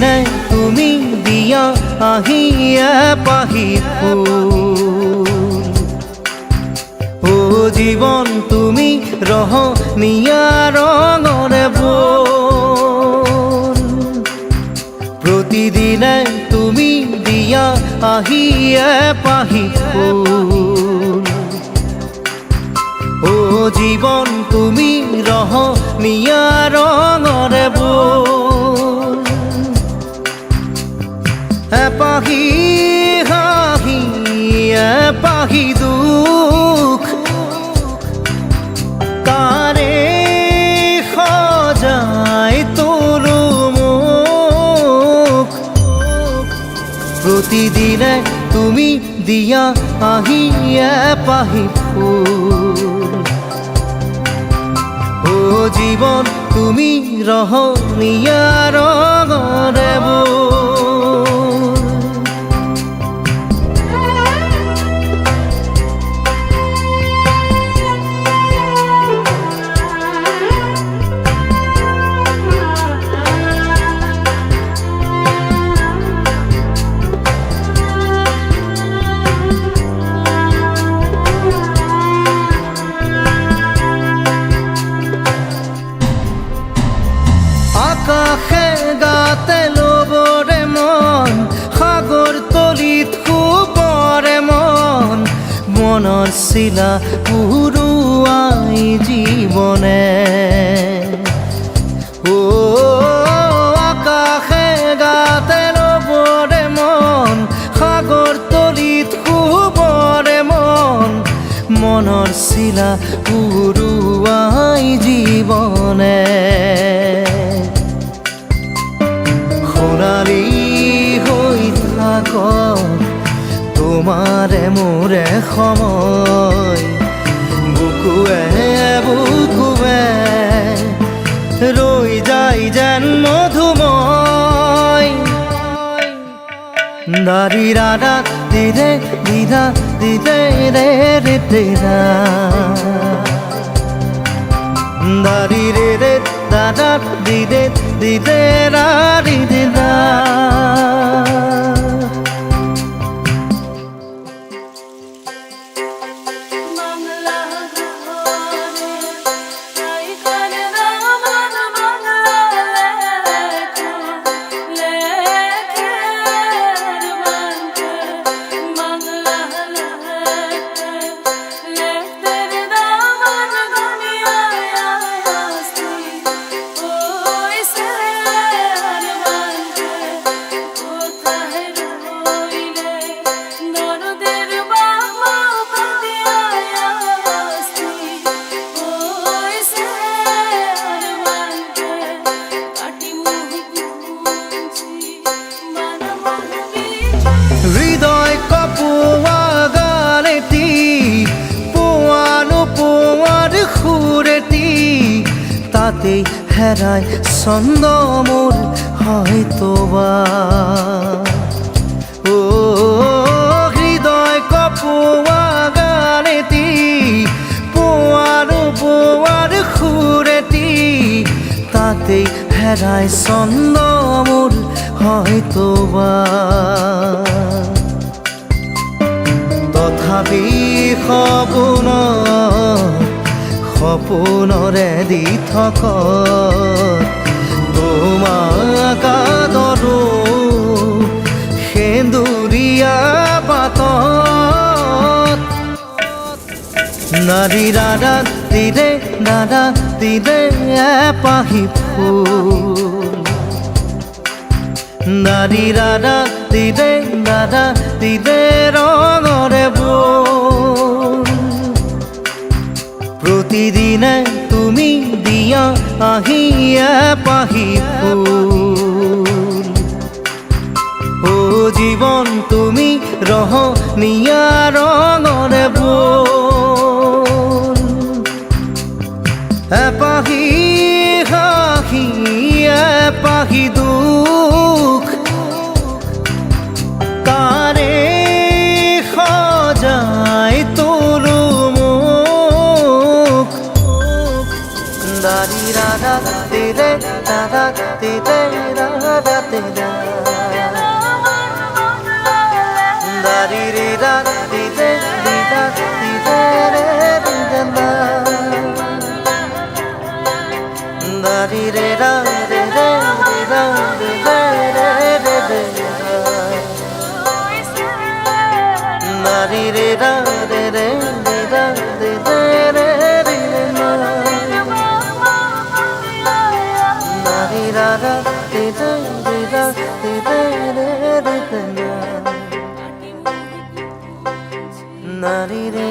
প্ৰতিদিনে তুমি দিয়া আহিয়ে পাহি ফুল ও জীৱন তুমি ৰহনীয়া ৰঙৰে বোল প্ৰতিদিনে তুমি দিয়া আহিয়ে পাহি ফুল ও জীৱন তুমি ৰহনীয়া ৰঙৰে বোল এপাহি হাঁহি এপাহি দুখ তাৰে সজাই তোলো মোক প্ৰতিদিনে তুমি দিয়া আহিয়ে পাহি ফুল ও জীৱন তুমি ৰহনীয়া ৰঙৰে বোল আকাশে গাতে ল'বৰে মন সাগৰ তলিত শুবৰে মন মনৰ চিলা উৰুৱাই জীৱনে ও আকাশে গাতে ল'বৰে মন সাগৰ তলিত শুবৰে মন মনৰ চিলা উৰুৱাই জীৱনে সোণালী হৈ থাক তোমাৰে মোৰে সময় বুকুৱে বুকুৱে ৰৈ যায় যেন মধুময় দাৰি ৰাধা দিদে দিদা দিদে ৰে ৰে দিদা দাৰি ৰে ৰে দাদা দিদে দিদে রা দিদে রা হৃদয় কপোৱা গানেতি পোৱানো পোৱাৰ সুৰেতি তাতেই হেৰাই ছন্দ মোৰ হয়তোবা ও হৃদয় কপোৱা গানেতি পোৱানো পোৱাৰ সুৰেতি তাতেই হেৰাই ছন্দ মোৰ হয়তোবা তথাপি সপোনৰে দি থক তোমাক আদৰো সেন্দুৰীয়া পাতত নাৰী ৰাধা দিদে দাদা দিদে এপাহি ফুল নাৰী ৰাধা দিদে দাদা দিদে ৰঙৰে বোল প্ৰতিদিনে তুমি দিয়া আহিয়ে পাহি ফুল ও জীৱন তুমি ৰহনীয়া ৰঙৰে বোল এপাহি হাঁহি এপাহি দুখ তাৰে সজাই তোলো মোক da di da da di de da da di de da da di da da di re da di de di da di de re di da da di re da di de di da di de re di de da di re da di de di da di de re di da da di da da di de di da di de re di da na di re